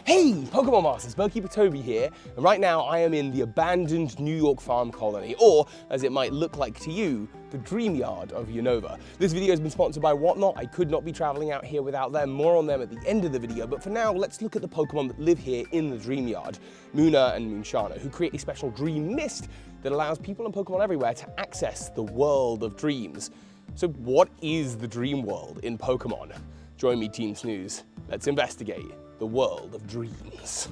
Hey, Pokemon Masters, Berkeeper Toby here, and right now I am in the abandoned New York farm colony, or, as it might look like to you, the dream yard of Unova. This video has been sponsored by Whatnot. I could not be traveling out here without them. More on them at the end of the video, but for now, let's look at the Pokemon that live here in the dream yard, Munna and Moonshana, who create a special dream mist that allows people and Pokemon everywhere to access the world of dreams. So what is the dream world in Pokemon? Join me, Team Snooze. Let's investigate the world of dreams.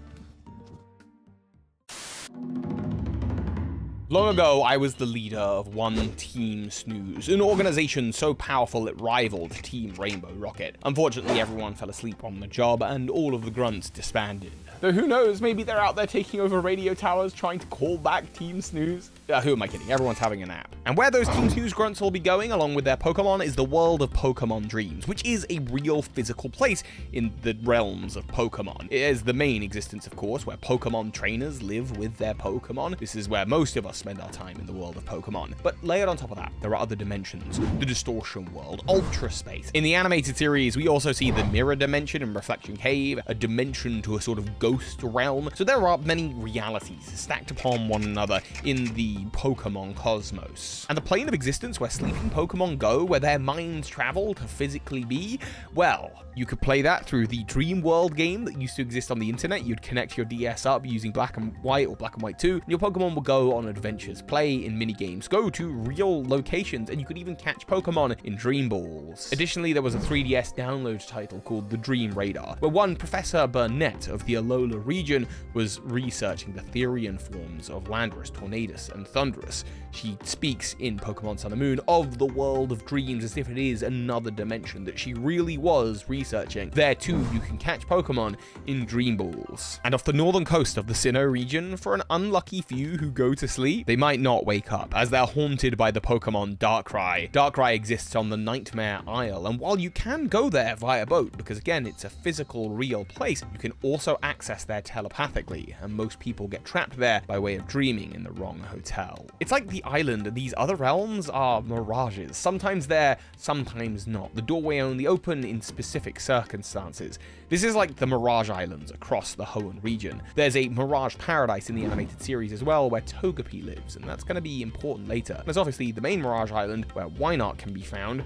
Long ago, I was the leader of one Team Snooze, an organization so powerful it rivaled Team Rainbow Rocket. Unfortunately, everyone fell asleep on the job and all of the grunts disbanded. Though who knows, maybe they're out there taking over radio towers trying to call back Team Snooze. Who am I kidding? Everyone's having a nap. And where those Team Snooze grunts will be going along with their Pokemon is the world of Pokemon Dreams, which is a real physical place in the realms of Pokemon. It is the main existence, of course, where Pokemon trainers live with their Pokemon. This is where most of us spend our time in the world of Pokemon. But layered on top of that, there are other dimensions. The Distortion World, Ultra Space. In the animated series, we also see the Mirror Dimension and Reflection Cave, a dimension to a sort of ghost realm. So there are many realities stacked upon one another in the Pokemon cosmos. And the plane of existence where sleeping Pokemon go, where their minds travel to physically be, well, you could play that through the Dream World game that used to exist on the internet. You'd connect your DS up using Black and White or Black and White 2, and your Pokemon would go on adventures, play in mini-games, go to real locations, and you could even catch Pokemon in Dream Balls. Additionally, there was a 3DS download title called The Dream Radar, where one Professor Burnett of the Alola region was researching the Therian forms of Landorus, Tornadus, and Thundurus. She speaks in Pokemon Sun and Moon of the world of dreams as if it is another dimension that she really was researching. There too, you can catch Pokemon in Dream Balls. And off the northern coast of the Sinnoh region, for an unlucky few who go to sleep, they might not wake up, as they're haunted by the Pokemon Darkrai. Darkrai exists on the Nightmare Isle, and while you can go there via boat, because again, it's a physical, real place, you can also access there telepathically, and most people get trapped there by way of dreaming in the wrong hotel. It's like the island and these other realms are mirages. Sometimes there, sometimes not. The doorway only open in specific circumstances. This is like the Mirage Islands across the Hoenn region. There's a Mirage Paradise in the animated series as well, where Togepi lives, and that's going to be important later. There's obviously the main Mirage Island, where Wynaut can be found.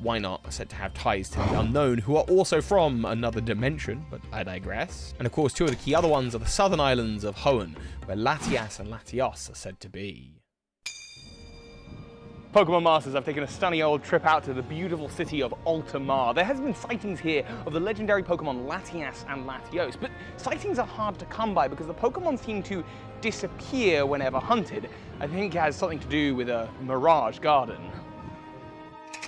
Wynaut are said to have ties to the Unknown, who are also from another dimension, but I digress. And of course, two of the key other ones are the southern islands of Hoenn, where Latias and Latios are said to be. Pokemon Masters, I've taken a stunning old trip out to the beautiful city of Altamar. There has been sightings here of the legendary Pokemon Latias and Latios, but sightings are hard to come by because the Pokemon seem to disappear whenever hunted. I think it has something to do with a Mirage Garden.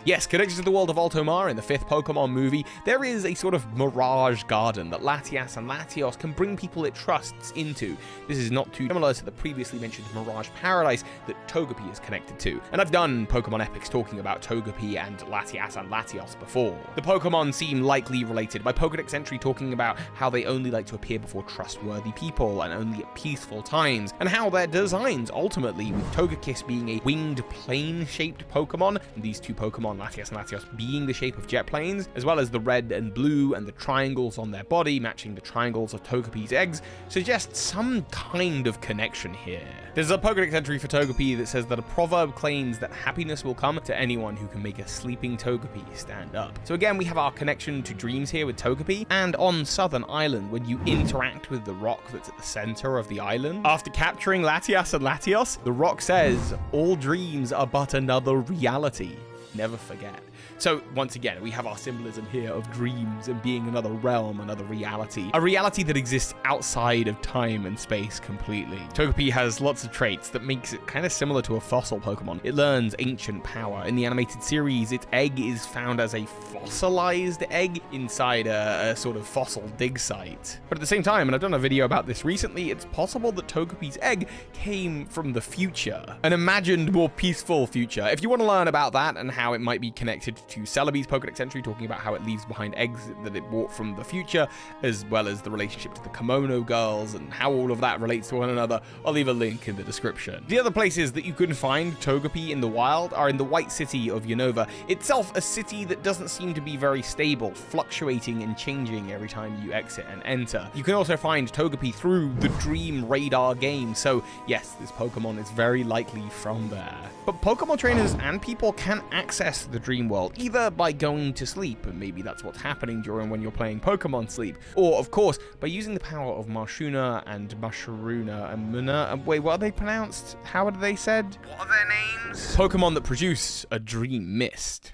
Yes, connected to the world of Altamar in the 5th Pokemon movie, there is a sort of Mirage Garden that Latias and Latios can bring people it trusts into. This is not too similar to the previously mentioned Mirage Paradise that Togepi is connected to. And I've done Pokemon Epics talking about Togepi and Latios before. The Pokemon seem likely related. My Pokedex entry talking about how they only like to appear before trustworthy people and only at peaceful times, and how their designs ultimately, with Togekiss being a winged plane-shaped Pokemon, and these two Pokemon Latias and Latios being the shape of jet planes, as well as the red and blue and the triangles on their body matching the triangles of Togepi's eggs, suggests some kind of connection here. There's a Pokedex entry for Togepi that says that a proverb claims that happiness will come to anyone who can make a sleeping Togepi stand up. So again, we have our connection to dreams here with Togepi, and on Southern Island, when you interact with the rock that's at the center of the island, after capturing Latias and Latios, the rock says, "All dreams are but another reality. Never forget." So once again, we have our symbolism here of dreams and being another realm, another reality. A reality that exists outside of time and space completely. Togepi has lots of traits that makes it kind of similar to a fossil Pokemon. It learns ancient power. In the animated series, its egg is found as a fossilized egg inside a sort of fossil dig site. But at the same time, and I've done a video about this recently, it's possible that Togepi's egg came from the future. An imagined, more peaceful future. If you want to learn about that and how it might be connected to Celebi's Pokédex entry talking about how it leaves behind eggs that it brought from the future, as well as the relationship to the Kimono girls and how all of that relates to one another. I'll leave a link in the description. The other places that you can find Togepi in the wild are in the White City of Unova, itself a city that doesn't seem to be very stable, fluctuating and changing every time you exit and enter. You can also find Togepi through the Dream Radar game, so yes, this Pokemon is very likely from there. But Pokemon trainers and people can access the Dream World, either by going to sleep, and maybe that's what's happening during when you're playing Pokemon Sleep, or of course, by using the power of Marshuna and Masharuna and Muna. Wait, what are they pronounced? How are they said? What are their names? Pokemon that produce a dream mist.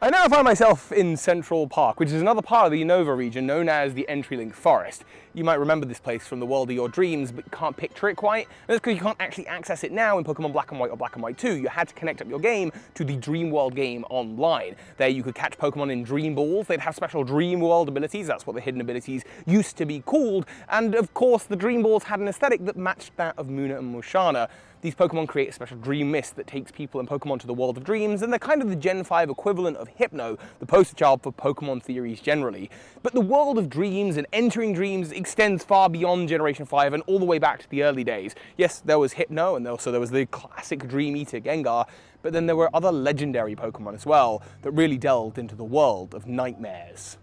I now find myself in Central Park, which is another part of the Unova region known as the EntryLink Forest. You might remember this place from the World of Your Dreams, but you can't picture it quite. And that's because you can't actually access it now in Pokemon Black and White or Black and White 2. You had to connect up your game to the Dream World game online. There you could catch Pokemon in Dream Balls. They'd have special Dream World abilities. That's what the hidden abilities used to be called. And of course, the Dream Balls had an aesthetic that matched that of Muna and Musharna. These Pokemon create a special dream mist that takes people and Pokemon to the world of dreams, and they're kind of the Gen 5 equivalent of Hypno, the poster child for Pokemon theories generally. But the world of dreams and entering dreams extends far beyond Generation 5 and all the way back to the early days. Yes, there was Hypno, and also there was the classic Dream Eater Gengar, but then there were other legendary Pokemon as well that really delved into the world of nightmares.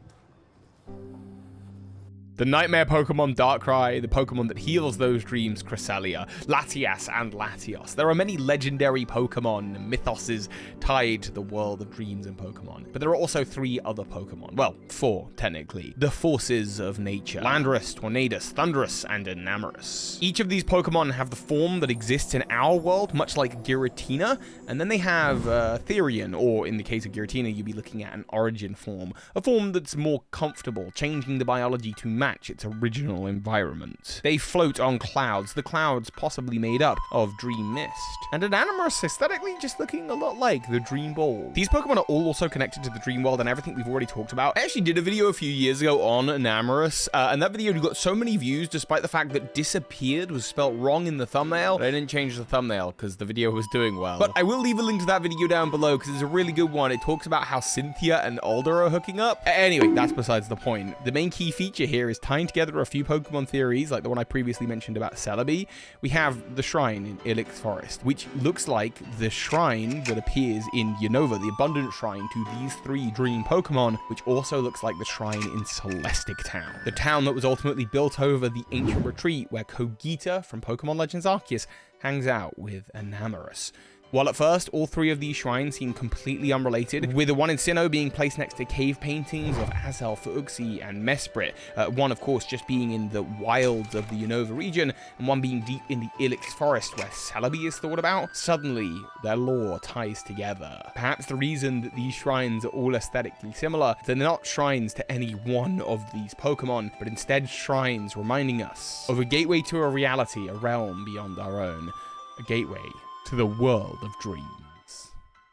The Nightmare Pokemon Darkrai, the Pokemon that heals those dreams, Cresselia, Latias, and Latios. There are many legendary Pokemon and mythoses tied to the world of dreams and Pokemon. But there are also 3 other Pokemon. Well, 4, technically. The forces of nature. Landorus, Tornadus, Thundurus, and Enamorus. Each of these Pokemon have the form that exists in our world, much like Giratina, and then they have Therian, or in the case of Giratina, you'd be looking at an origin form. A form that's more comfortable, changing the biology to match its original environment. They float on clouds, the clouds possibly made up of dream mist, and Enamorus aesthetically just looking a lot like the Dream Ball. These Pokemon are all also connected to the Dream World and everything we've already talked about. I actually did a video a few years ago on Enamorus, and that video got so many views despite the fact that disappeared was spelt wrong in the thumbnail. I didn't change the thumbnail because the video was doing well. But I will leave a link to that video down below because it's a really good one. It talks about how Cynthia and Alder are hooking up. Anyway, that's besides the point. The main key feature here is tying together a few Pokemon theories, like the one I previously mentioned about Celebi. We have the shrine in Eliott Forest, which looks like the shrine that appears in Unova, the abundant shrine to these 3 dream Pokemon, which also looks like the shrine in Celestic Town, the town that was ultimately built over the ancient retreat where Kogita from Pokemon Legends Arceus hangs out with Enamorus. While at first, all 3 of these shrines seem completely unrelated, with the one in Sinnoh being placed next to cave paintings of Azelf, Uxie, and Mesprit, one of course just being in the wilds of the Unova region, and one being deep in the Eliott Forest where Celebi is thought about, suddenly their lore ties together. Perhaps the reason that these shrines are all aesthetically similar, they're not shrines to any one of these Pokemon, but instead shrines reminding us of a gateway to a reality, a realm beyond our own, a gateway to the world of dreams.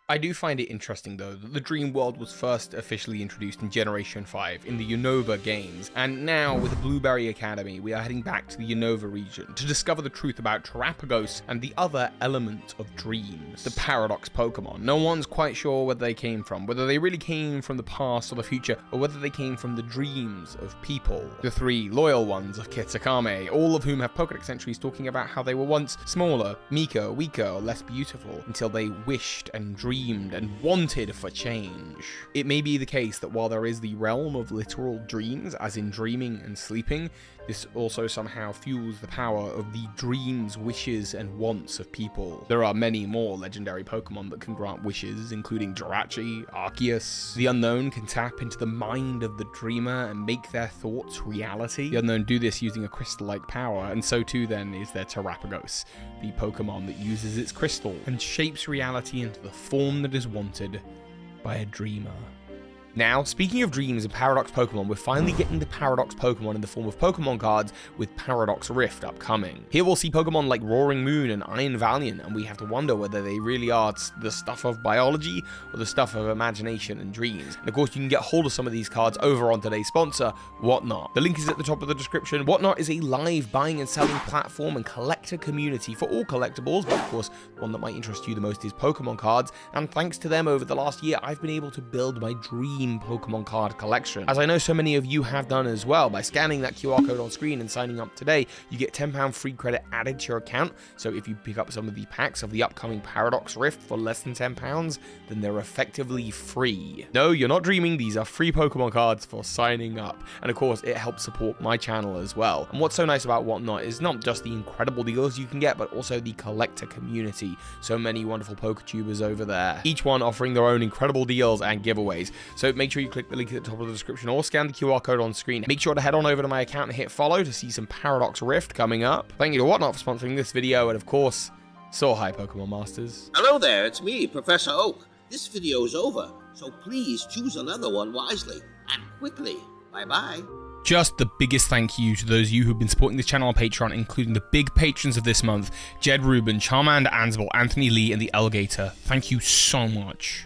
I do find it interesting though that the Dream World was first officially introduced in Generation 5 in the Unova games, and now with the Blueberry Academy we are heading back to the Unova region to discover the truth about Terapagos and the other element of dreams, the Paradox Pokemon. No one's quite sure where they came from, whether they really came from the past or the future, or whether they came from the dreams of people. The 3 loyal ones of Kitsukame, all of whom have Pokédex entries talking about how they were once smaller, meeker, weaker, or less beautiful, until they wished and dreamed and wanted for change. It may be the case that while there is the realm of literal dreams, as in dreaming and sleeping, this also somehow fuels the power of the dreams, wishes, and wants of people. There are many more legendary Pokemon that can grant wishes, including Jirachi, Arceus. The Unknown can tap into the mind of the dreamer and make their thoughts reality. The Unknown do this using a crystal-like power, and so too then is their Terapagos, the Pokemon that uses its crystal and shapes reality into the form that is wanted by a dreamer. Now, speaking of dreams and Paradox Pokemon, we're finally getting the Paradox Pokemon in the form of Pokemon cards with Paradox Rift upcoming. Here we'll see Pokemon like Roaring Moon and Iron Valiant, and we have to wonder whether they really are the stuff of biology or the stuff of imagination and dreams. And of course, you can get hold of some of these cards over on today's sponsor, Whatnot. The link is at the top of the description. Whatnot is a live buying and selling platform and collector community for all collectibles, but of course, the one that might interest you the most is Pokemon cards, and thanks to them over the last year, I've been able to build my dream Pokemon card collection, as I know so many of you have done as well. By scanning that QR code on screen and signing up today, you get £10 free credit added to your account. So if you pick up some of the packs of the upcoming Paradox Rift for less than £10, then they're effectively free. No, you're not dreaming, these are free Pokemon cards for signing up, and of course it helps support my channel as well. And what's so nice about Whatnot is not just the incredible deals you can get, but also the collector community. So many wonderful PokeTubers over there, each one offering their own incredible deals and giveaways. So make sure you click the link at the top of the description or scan the QR code on screen. Make sure to head on over to my account and hit follow to see some Paradox Rift coming up. Thank you to Whatnot for sponsoring this video, and of course, so hi Pokemon Masters. Hello there, it's me, Professor Oak. This video is over, so please choose another one wisely and quickly. Bye-bye. Just the biggest thank you to those of you who've been supporting this channel on Patreon, including the big patrons of this month, Jedruben, Charmander, Ansbel, Anthony Lee, and the Alligator. Thank you so much.